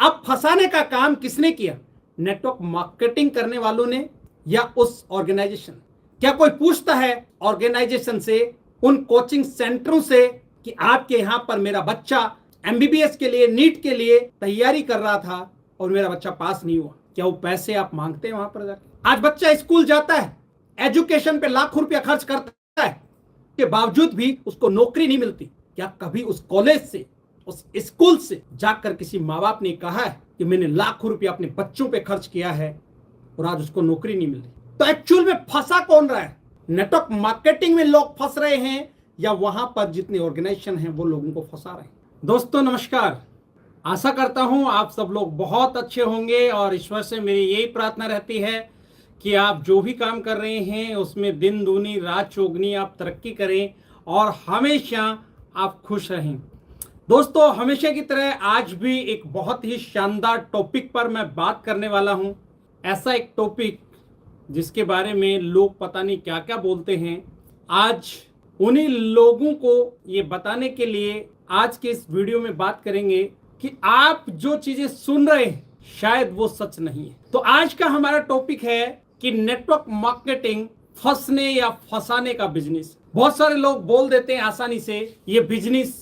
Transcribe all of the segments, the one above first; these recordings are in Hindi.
अब फंसाने का काम किसने किया? नेटवर्क मार्केटिंग करने वालों ने या उस ऑर्गेनाइजेशन? क्या कोई पूछता है ऑर्गेनाइजेशन से, उन कोचिंग सेंटरों से कि आपके यहां पर मेरा बच्चा एमबीबीएस के लिए, नीट के लिए तैयारी कर रहा था और मेरा बच्चा पास नहीं हुआ? क्या वो पैसे आप मांगते हैं वहां पर जाकर? आज बच्चा स्कूल जाता है, एजुकेशन पे लाख रुपया खर्च करता है, के बावजूद भी उसको नौकरी नहीं मिलती। क्या कभी उस कॉलेज से, उस स्कूल से जाकर किसी माँ बाप ने कहा है कि मैंने लाख रुपया अपने बच्चों पे खर्च किया है और आज उसको नौकरी नहीं मिल रही? तो एक्चुअल में फंसा कौन रहा है? नेटवर्क मार्केटिंग में लोग फंस रहे हैं या वहां पर जितने ऑर्गेनाइजेशन हैं वो लोगों को फंसा रहे हैं? दोस्तों नमस्कार, आशा करता हूं आप सब लोग बहुत अच्छे होंगे और ईश्वर से मेरी यही प्रार्थना रहती है कि आप जो भी काम कर रहे हैं उसमें दिन दूनी रात चौगनी आप तरक्की करें और हमेशा आप खुश रहें। दोस्तों हमेशा की तरह आज भी एक बहुत ही शानदार टॉपिक पर मैं बात करने वाला हूं। ऐसा एक टॉपिक जिसके बारे में लोग पता नहीं क्या क्या बोलते हैं। आज उन्हीं लोगों को ये बताने के लिए आज के इस वीडियो में बात करेंगे कि आप जो चीजें सुन रहे हैं शायद वो सच नहीं है। तो आज का हमारा टॉपिक है कि नेटवर्क मार्केटिंग फंसने या फंसाने का बिजनेस। बहुत सारे लोग बोल देते हैं आसानी से ये बिजनेस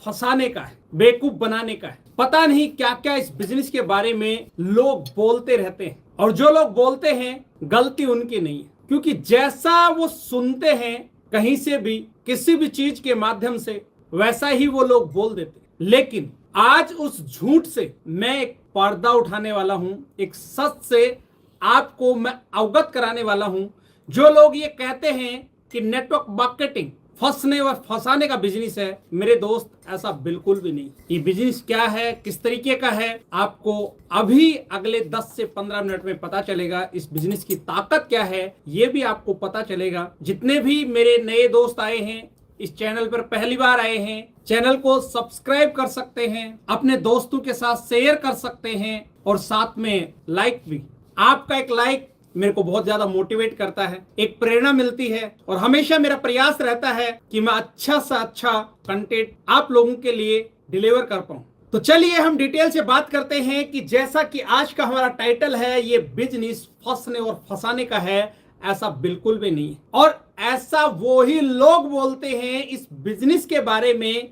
फंसाने का है, बेवकूफ बनाने का है। पता नहीं क्या क्या इस बिजनेस के बारे में लोग बोलते रहते हैं और जो लोग बोलते हैं गलती उनकी नहीं है, क्योंकि जैसा वो सुनते हैं कहीं से भी किसी भी चीज के माध्यम से वैसा ही वो लोग बोल देते हैं। लेकिन आज उस झूठ से मैं एक पर्दा उठाने वाला हूं, एक सच से आपको मैं अवगत कराने वाला हूं। जो लोग ये कहते हैं कि नेटवर्क मार्केटिंग फंसने और फंसाने का बिजनेस है, मेरे दोस्त ऐसा बिल्कुल भी नहीं। ये बिजनेस क्या है, किस तरीके का है, आपको अभी अगले 10 से 15 मिनट में पता चलेगा। इस बिजनेस की ताकत क्या है ये भी आपको पता चलेगा। जितने भी मेरे नए दोस्त आए हैं, इस चैनल पर पहली बार आए हैं, चैनल को सब्सक्राइब कर सकते हैं, अपने दोस्तों के साथ शेयर कर सकते हैं और साथ में लाइक भी। आपका एक लाइक मेरे को बहुत ज्यादा मोटिवेट करता है, एक प्रेरणा मिलती है और हमेशा मेरा प्रयास रहता है कि मैं अच्छा से अच्छा कंटेंट आप लोगों के लिए डिलीवर कर पाऊं। तो चलिए हम डिटेल से बात करते हैं कि जैसा कि आज का हमारा टाइटल है, ये बिजनेस फंसने और फंसाने का है, ऐसा बिल्कुल भी नहीं है। और ऐसा वो ही लोग बोलते हैं इस बिजनेस के बारे में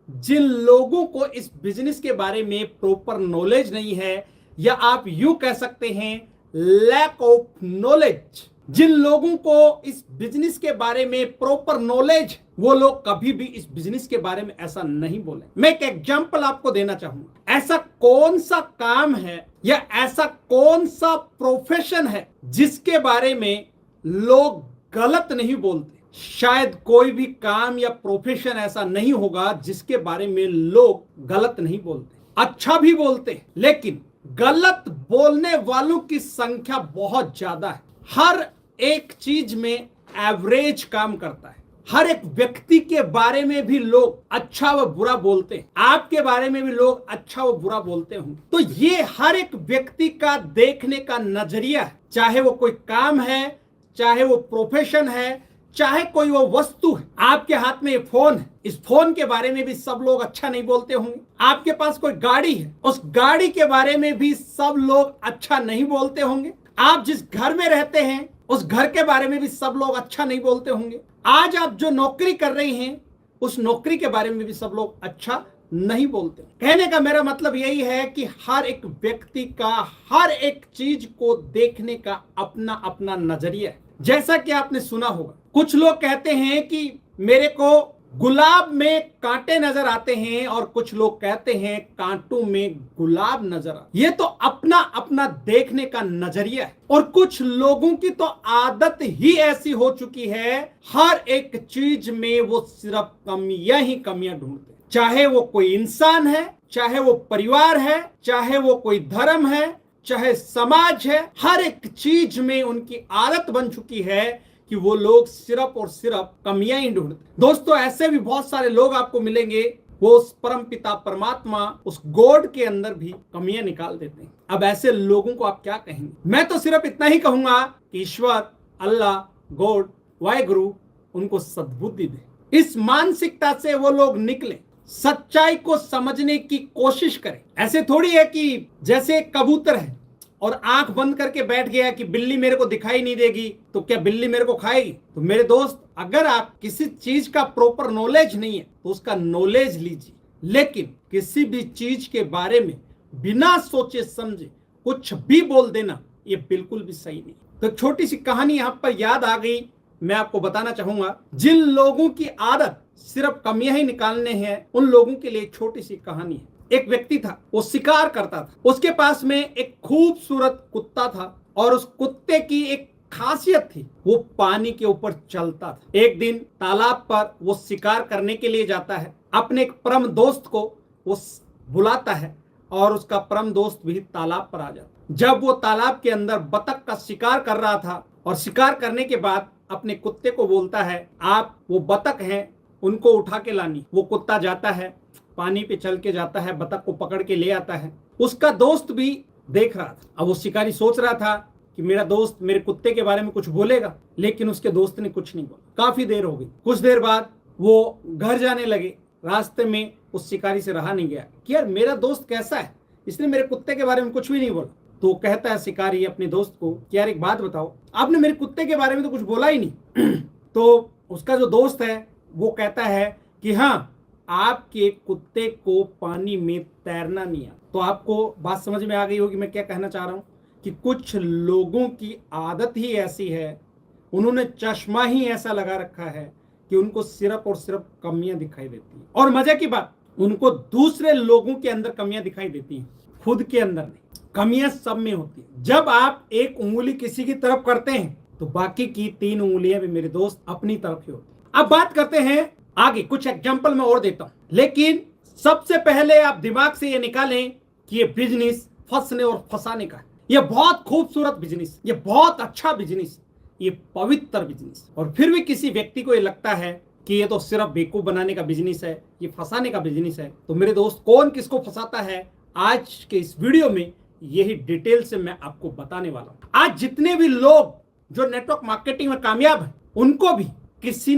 जिन लोगों को इस बिजनेस के बारे में प्रॉपर नॉलेज नहीं है, या आप यूं कह सकते हैं लैक ऑफ नॉलेज। जिन लोगों को इस बिजनेस के बारे में प्रॉपर नॉलेज, वो लोग कभी भी इस बिजनेस के बारे में ऐसा नहीं बोले। मैं एक एग्जांपल आपको देना चाहूंगा। ऐसा कौन सा काम है या ऐसा कौन सा प्रोफेशन है जिसके बारे में लोग गलत नहीं बोलते? शायद कोई भी काम या प्रोफेशन ऐसा नहीं होगा जिसके बारे में लोग गलत नहीं बोलते। अच्छा भी बोलते, लेकिन गलत बोलने वालों की संख्या बहुत ज्यादा है। हर एक चीज में एवरेज काम करता है। हर एक व्यक्ति के बारे में भी लोग अच्छा व बुरा बोलते हैं। आपके बारे में भी लोग अच्छा व बुरा बोलते होंगे। तो ये हर एक व्यक्ति का देखने का नजरिया है, चाहे वो कोई काम है, चाहे वो प्रोफेशन है, चाहे कोई वो वस्तु है। आपके हाथ में ये फोन है, इस फोन के बारे में भी सब लोग अच्छा नहीं बोलते होंगे। आपके पास कोई गाड़ी है, उस गाड़ी के बारे में भी सब लोग अच्छा नहीं बोलते होंगे। आप जिस घर में रहते हैं उस घर के बारे में भी सब लोग अच्छा नहीं बोलते होंगे। आज आप जो नौकरी कर रही हैं उस नौकरी के बारे में भी सब लोग अच्छा नहीं बोलते। कहने का मेरा मतलब यही है कि हर एक व्यक्ति का हर एक चीज को देखने का अपना अपना नजरिया है। जैसा कि आपने सुना होगा, कुछ लोग कहते हैं कि मेरे को गुलाब में कांटे नजर आते हैं और कुछ लोग कहते हैं कांटों में गुलाब नजर आते। ये तो अपना अपना देखने का नजरिया है। और कुछ लोगों की तो आदत ही ऐसी हो चुकी है, हर एक चीज में वो सिर्फ कमियां ही कमियां ढूंढते। चाहे वो कोई इंसान है, चाहे वो परिवार है, चाहे वो कोई धर्म है, चाहे समाज है, हर एक चीज में उनकी आदत बन चुकी है कि वो लोग सिर्फ और सिर्फ कमियां ही ढूंढते। दोस्तों ऐसे भी बहुत सारे लोग आपको मिलेंगे, वो उस परम पिता परमात्मा, उस गॉड के अंदर भी कमियां निकाल देते हैं। अब ऐसे लोगों को आप क्या कहेंगे? मैं तो सिर्फ इतना ही कहूंगा कि ईश्वर, अल्लाह, गॉड, वाहिगुरु उनको सद्बुद्धि दे। इस मानसिकता से वो लोग निकले। सच्चाई को समझने की कोशिश करें। ऐसे थोड़ी है कि जैसे एक कबूतर है और आंख बंद करके बैठ गया कि बिल्ली मेरे को दिखाई नहीं देगी तो क्या बिल्ली मेरे को खाएगी। तो मेरे दोस्त, अगर आप किसी चीज का प्रॉपर नॉलेज नहीं है तो उसका नॉलेज लीजिए, लेकिन किसी भी चीज के बारे में बिना सोचे समझे कुछ भी बोल देना ये बिल्कुल भी सही नहीं। तो छोटी सी कहानी यहां पर याद आ गई, मैं आपको बताना चाहूंगा। जिन लोगों की आदत सिर्फ कमियां ही निकालने हैं, उन लोगों के लिए छोटी सी कहानी है। एक व्यक्ति था, वो शिकार करता था। उसके पास में एक खूबसूरत कुत्ता था और उस कुत्ते की एक खासियत थी, वो पानी के ऊपर चलता था। एक दिन तालाब पर वो शिकार करने के लिए जाता है। अपने एक परम दोस्त को वो बुलाता है और उसका परम दोस्त भी तालाब पर आ जाता है। जब वो तालाब के अंदर बतख का शिकार कर रहा था और शिकार करने के बाद अपने कुत्ते को बोलता है, आप वो बतख हैं, उनको उठा के लानी। वो कुत्ता जाता है, पानी पे चल के जाता है, बतख को पकड़ के ले आता है। उसका दोस्त भी देख रहा था। अब वो शिकारी सोच रहा था कि मेरा दोस्त मेरे कुत्ते के बारे में कुछ बोलेगा, लेकिन उसके दोस्त ने कुछ नहीं बोला। काफी देर हो गई। कुछ देर बाद वो घर जाने लगे। रास्ते में उस शिकारी से रहा नहीं गया कि यार मेरा दोस्त कैसा है, इसने मेरे कुत्ते के बारे में कुछ भी नहीं बोला। तो कहता है शिकारी अपने दोस्त को कि यार एक बात बताओ, आपने मेरे कुत्ते के बारे में तो कुछ बोला ही नहीं। तो उसका जो दोस्त है वो कहता है कि हाँ, आपके कुत्ते को पानी में तैरना नहीं आता। तो आपको बात समझ में आ गई होगी मैं क्या कहना चाह रहा हूं, कि कुछ लोगों की आदत ही ऐसी है, उन्होंने चश्मा ही ऐसा लगा रखा है कि उनको सिर्फ और सिर्फ कमियां दिखाई देती हैं। और मजे की बात, उनको दूसरे लोगों के अंदर कमियां दिखाई देती हैं, खुद के अंदर नहीं। कमियां सब में होती है। जब आप एक उंगली किसी की तरफ करते हैं तो बाकी की 3 उंगलियां भी मेरे दोस्त अपनी तरफ ही होती है। अब बात करते हैं आगे, कुछ एग्जाम्पल मैं और देता हूं, लेकिन सबसे पहले आप दिमाग से ये निकालें कि ये बिजनेस फंसने और फंसाने का है। ये बहुत खूबसूरत बिजनेस, ये बहुत अच्छा बिजनेस, ये पवित्र बिजनेस। और फिर भी किसी व्यक्ति को ये लगता है कि ये तो सिर्फ बेवकूफ बनाने का बिजनेस है, ये फंसाने का बिजनेस है। तो मेरे दोस्त, कौन किसको फंसाता है, आज के इस वीडियो में यही डिटेल से मैं आपको बताने वाला हूं। आज जितने भी लोग जो नेटवर्क मार्केटिंग में कामयाब हैं, उनको भी किसी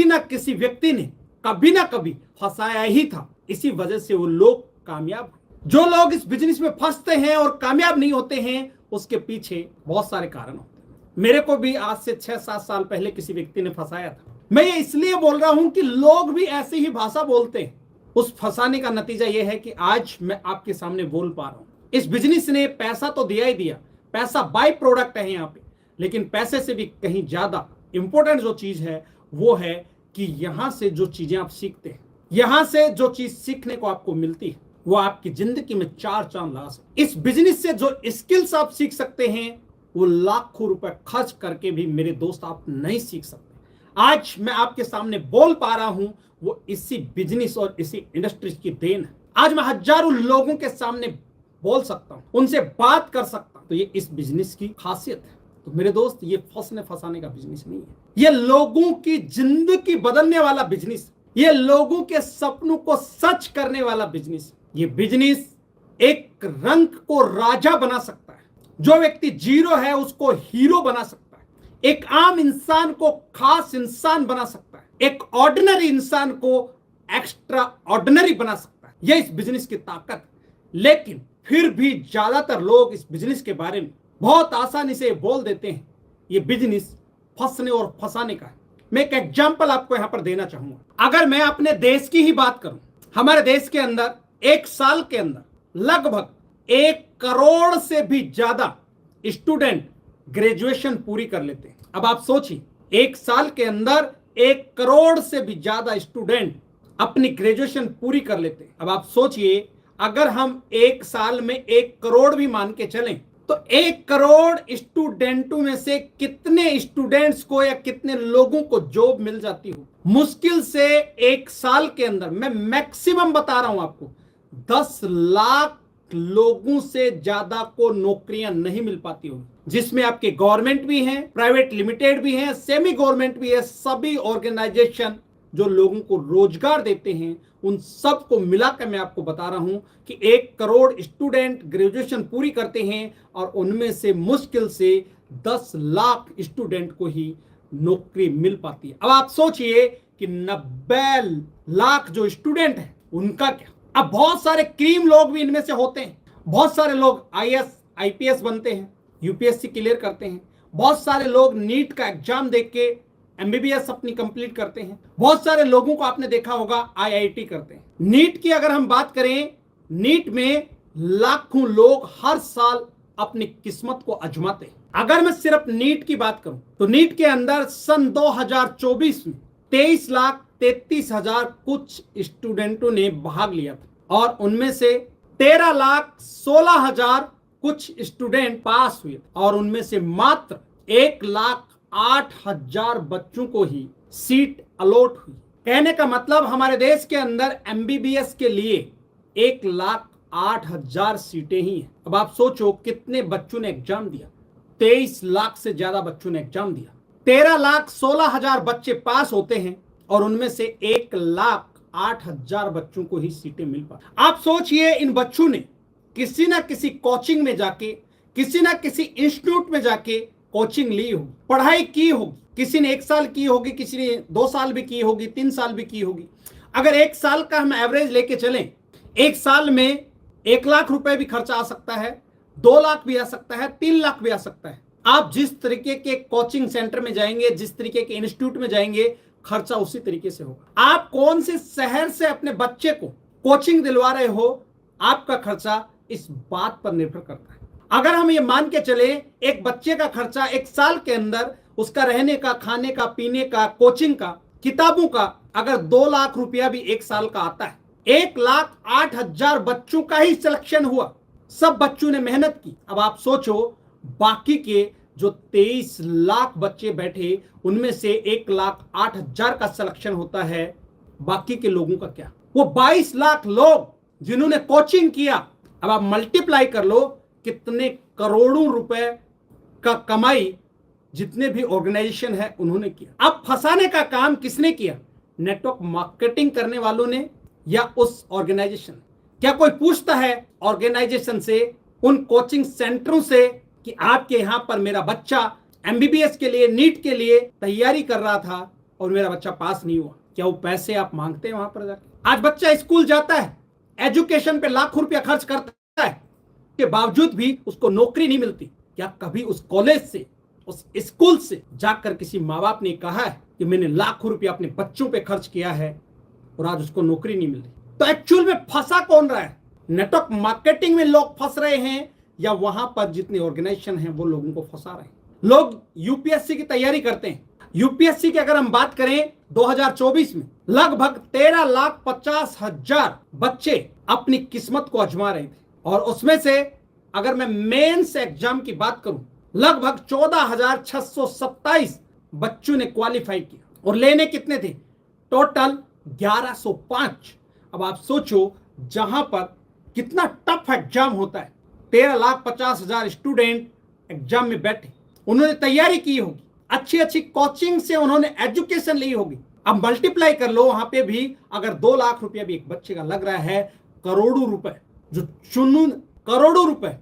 ना किसी व्यक्ति ने कभी ना कभी फंसाया ही था। इसी वजह से वो लोग कामयाब। जो लोग इस बिजनेस में फंसते हैं और कामयाब नहीं होते हैं, उसके पीछे बहुत सारे कारण होते हैं। मेरे को भी आज से 6-7 साल पहले किसी व्यक्ति ने फंसाया था। मैं ये इसलिए बोल रहा हूं कि लोग भी ऐसी ही भाषा बोलते हैं। उस फंसाने का नतीजा यह है कि आज मैं आपके सामने बोल पा रहा हूं। इस बिजनेस ने पैसा तो दिया ही दिया, पैसा बाय प्रोडक्ट है यहाँ पे, लेकिन पैसे से भी कहीं ज्यादा इंपॉर्टेंट जो चीज है वो है कि यहां से जो चीजें आप सीखते हैं, यहां से जो चीज सीखने को आपको मिलती है, वो आपकी जिंदगी में 4 चांद ला सकते। इस बिजनेस से जो स्किल्स आप सीख सकते हैं, वो लाखों रुपए खर्च करके भी मेरे दोस्त आप नहीं सीख सकते। आज मैं आपके सामने बोल पा रहा हूं, वो इसी बिजनेस और इसी इंडस्ट्री की देन है। आज मैं हजारों लोगों के सामने बोल सकता हूं, उनसे बात कर सकता हूं। तो ये इस बिजनेस की खासियत है। तो मेरे दोस्त, ये फंसने फंसाने का बिजनेस नहीं है, ये लोगों की जिंदगी बदलने वाला बिजनेस, ये लोगों के सपनों को सच करने वाला बिजनेस। ये बिजनेस एक रंग को राजा बना सकता है, जो व्यक्ति जीरो है उसको हीरो बना सकता है, एक आम इंसान को खास इंसान बना सकता है, एक ऑर्डिनरी इंसान को एक्स्ट्रा ऑर्डिनरी बना सकता है। यह इस बिजनेस की ताकत है। लेकिन फिर भी ज्यादातर लोग इस बिजनेस के बारे में बहुत आसानी से बोल देते हैं ये बिजनेस फंसने और फंसाने का है। मैं एक एग्जांपल आपको यहां पर देना चाहूंगा। अगर मैं अपने देश की ही बात करूं, हमारे देश के अंदर 1 साल के अंदर लगभग 1 करोड़ से भी ज्यादा स्टूडेंट ग्रेजुएशन पूरी कर लेते हैं। अब आप सोचिए, 1 साल के अंदर 1 करोड़ से भी ज्यादा स्टूडेंट अपनी ग्रेजुएशन पूरी कर लेते हैं। अब आप सोचिए, अगर हम 1 साल में 1 करोड़ भी मान के चलें, तो 1 करोड़ स्टूडेंटों में से कितने स्टूडेंट्स को या कितने लोगों को जॉब मिल जाती हो? मुश्किल से 1 साल के अंदर, मैं मैक्सिमम बता रहा हूं आपको, 10 लाख लोगों से ज्यादा को नौकरियां नहीं मिल पाती होगी, जिसमें आपके गवर्नमेंट भी हैं, प्राइवेट लिमिटेड भी हैं, सेमी गवर्नमेंट भी है। सभी ऑर्गेनाइजेशन जो लोगों को रोजगार देते हैं, उन सब को मिलाकर मैं आपको बता रहा हूं कि 1 करोड़ स्टूडेंट ग्रेजुएशन पूरी करते हैं और उनमें से मुश्किल से 10 लाख स्टूडेंट को ही नौकरी मिल पाती है। अब आप सोचिए कि 90 लाख जो स्टूडेंट है, उनका क्या? अब बहुत सारे क्रीम लोग भी इनमें से होते हैं। बहुत सारे लोग आईएएस आईपीएस बनते हैं, यूपीएससी क्लियर करते हैं। बहुत सारे लोग नीट का एग्जाम देख के एमबीबीएस अपनी कंप्लीट करते हैं। बहुत सारे लोगों को आपने देखा होगा आईआईटी करते हैं। नीट की अगर हम बात करें, नीट में लाखों लोग हर साल अपनी किस्मत को आजमाते हैं। अगर मैं सिर्फ नीट की बात करूं तो नीट के अंदर सन 2024 में 23,33,000 कुछ स्टूडेंटों ने भाग लिया था और उनमें से 13,16,000 कुछ स्टूडेंट पास हुए और उनमें से मात्र 1,08,000 बच्चों को ही सीट अलॉट हुई। कहने का मतलब हमारे देश के अंदर एमबीबीएस के लिए 1,08,000 सीटें ही हैं। अब आप सोचो कितने बच्चों ने एग्जाम दिया। 23 लाख से ज्यादा बच्चों ने एग्जाम दिया। 13,16,000 बच्चे पास होते हैं और उनमें से 1,08,000 बच्चों को ही सीटें मिल पाती। आप सोचिए इन बच्चों ने किसी ना किसी कोचिंग में जाके, किसी ना किसी इंस्टीट्यूट में जाके कोचिंग ली होगी, पढ़ाई की होगी। किसी ने 1 साल की होगी, किसी ने 2 साल भी की होगी, 3 साल भी की होगी। अगर 1 साल का हम एवरेज लेके चलें, 1 साल में 1 लाख रुपए भी खर्चा आ सकता है, 2 लाख भी आ सकता है, 3 लाख भी आ सकता है। आप जिस तरीके के कोचिंग सेंटर में जाएंगे, जिस तरीके के इंस्टीट्यूट में जाएंगे, खर्चा उसी तरीके से होगा। आप कौन से शहर से अपने बच्चे को कोचिंग दिलवा रहे हो, आपका खर्चा इस बात पर निर्भर करता है। अगर हम ये मान के चले एक बच्चे का खर्चा 1 साल के अंदर, उसका रहने का, खाने का, पीने का, कोचिंग का, किताबों का, अगर 2 लाख रुपया भी 1 साल का आता है, 1,08,000 बच्चों का ही सिलेक्शन हुआ। सब बच्चों ने मेहनत की। अब आप सोचो बाकी के जो 23 लाख बच्चे बैठे, उनमें से 1,08,000 का सिलेक्शन होता है, बाकी के लोगों का क्या? वो 22 लाख लोग जिन्होंने कोचिंग किया। अब आप मल्टीप्लाई कर लो कितने करोड़ों रुपए का कमाई जितने भी ऑर्गेनाइजेशन है उन्होंने किया। अब फंसाने का काम किसने किया? नेटवर्क मार्केटिंग करने वालों ने या उस ऑर्गेनाइजेशन? क्या कोई पूछता है ऑर्गेनाइजेशन से, उन कोचिंग सेंटरों से कि आपके यहां पर मेरा बच्चा एमबीबीएस के लिए, नीट के लिए तैयारी कर रहा था और मेरा बच्चा पास नहीं हुआ? क्या वो पैसे आप मांगते हैं वहां पर जाकर? आज बच्चा स्कूल जाता है, एजुकेशन पे लाखों रुपया खर्च करता है, के बावजूद भी उसको नौकरी नहीं मिलती। क्या कभी उस कॉलेज से, उस स्कूल से जाकर किसी माँ बाप ने कहा है कि मैंने लाखों रुपया अपने बच्चों पे खर्च किया है और आज उसको नौकरी नहीं मिल रही? तो एक्चुअल में फंसा कौन रहा है? नेटवर्क मार्केटिंग में लोग फंस रहे हैं या वहां पर जितने ऑर्गेनाइजेशन हैं वो लोगों को फंसा रहे हैं? लोग यूपीएससी की तैयारी करते हैं। यूपीएससी की अगर हम बात करें 2024 में लगभग 13,50,000 बच्चे अपनी किस्मत को आजमा रहे थे और उसमें से अगर मैं मेंस एग्जाम की बात करूं, लगभग 14,627 बच्चों ने क्वालिफाई किया और लेने कितने थे? टोटल 1,105। अब आप सोचो जहां पर कितना टफ एग्जाम होता है। 13,50,000 स्टूडेंट एग्जाम में बैठे, उन्होंने तैयारी की होगी, अच्छी अच्छी कोचिंग से उन्होंने एजुकेशन ली होगी। अब मल्टीप्लाई कर लो, वहां पे भी अगर 2 लाख रुपया भी एक बच्चे का लग रहा है, करोड़ों रुपए, जो चुनून करोड़ों रुपए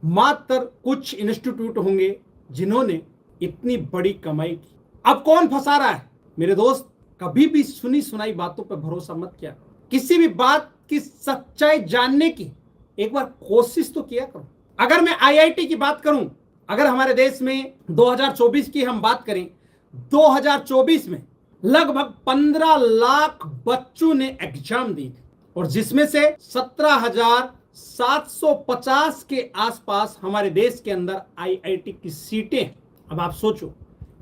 मात्र कुछ इंस्टीट्यूट होंगे जिन्होंने इतनी बड़ी कमाई की। अब कौन फंसा रहा है? मेरे दोस्त, कभी भी सुनी सुनाई बातों पर भरोसा मत किया करो। किसी भी बात की सच्चाई जानने की एक बार कोशिश तो किया करो। अगर मैं आईआईटी की बात करूं, अगर हमारे देश में 2024 की हम बात करें, 2024 में लगभग 15 लाख बच्चों ने एग्जाम दी और जिसमें से 17,750 के आसपास हमारे देश के अंदर आईआईटी की सीटें। अब आप सोचो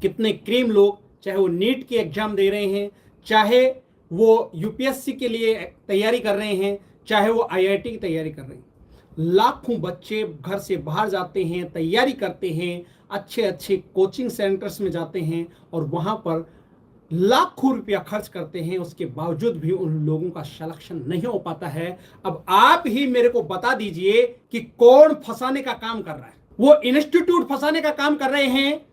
कितने क्रीम लोग, चाहे वो नीट की एग्जाम दे रहे हैं, चाहे वो यूपीएससी के लिए तैयारी कर रहे हैं, चाहे वो आईआईटी की तैयारी कर रहे हैं। लाखों बच्चे घर से बाहर जाते हैं, तैयारी करते हैं, अच्छे अच्छे कोचिंग सेंटर्स में जाते हैं और वहां पर लाखों रुपया खर्च करते हैं। उसके बावजूद भी उन लोगों का सिलेक्शन नहीं हो पाता है। अब आप ही मेरे को बता दीजिए कि कौन फंसाने का काम कर रहा है? वो इंस्टीट्यूट फंसाने का काम कर रहे हैं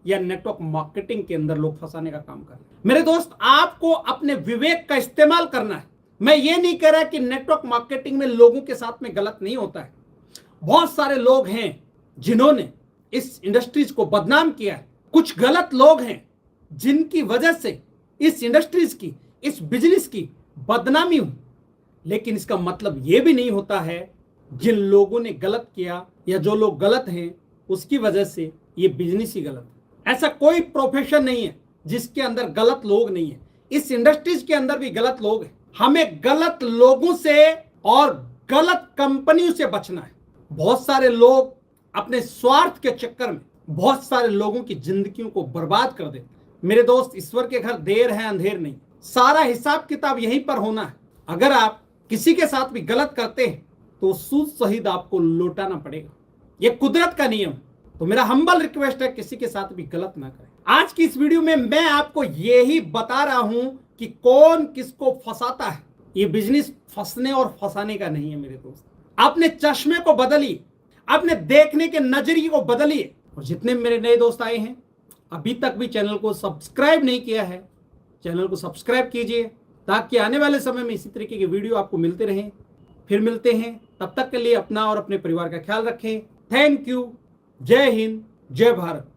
या नेटवर्क मार्केटिंग के अंदर लोग फंसाने का काम कर रहे हैं? मेरे दोस्त, आपको अपने विवेक का इस्तेमाल करना है। मैं ये नहीं कह रहा कि नेटवर्क मार्केटिंग में लोगों के साथ में गलत नहीं होता है। बहुत सारे लोग हैं जिन्होंने इस इंडस्ट्रीज को बदनाम किया है। कुछ गलत लोग हैं जिनकी वजह से इस इंडस्ट्रीज की, इस बिजनेस की बदनामी हुई। लेकिन इसका मतलब यह भी नहीं होता है जिन लोगों ने गलत किया या जो लोग गलत हैं उसकी वजह से ये बिजनेस ही गलत है। ऐसा कोई प्रोफेशन नहीं है जिसके अंदर गलत लोग नहीं है। इस इंडस्ट्रीज के अंदर भी गलत लोग हैं। हमें गलत लोगों से और गलत कंपनियों से बचना है। बहुत सारे लोग अपने स्वार्थ के चक्कर में बहुत सारे लोगों की जिंदगियों को बर्बाद कर देते। मेरे दोस्त, ईश्वर के घर देर है अंधेर नहीं। सारा हिसाब किताब यहीं पर होना है। अगर आप किसी के साथ भी गलत करते हैं तो सूद सहित आपको लौटाना पड़ेगा। यह कुदरत का नियम। तो मेरा हम्बल रिक्वेस्ट है, किसी के साथ भी गलत ना करें। आज की इस वीडियो में मैं आपको यही बता रहा हूं कि कौन किसको फंसाता है। ये बिजनेस फंसने और फंसाने का नहीं है मेरे दोस्त। आपने चश्मे को बदलिए, आपने देखने के नजरिए को बदलिए। और जितने मेरे नए दोस्त आए हैं अभी तक भी चैनल को सब्सक्राइब नहीं किया है, चैनल को सब्सक्राइब कीजिए ताकि आने वाले समय में इसी तरीके के वीडियो आपको मिलते रहें। फिर मिलते हैं, तब तक के लिए अपना और अपने परिवार का ख्याल रखें। Thank you. जय हिंद, जय भारत।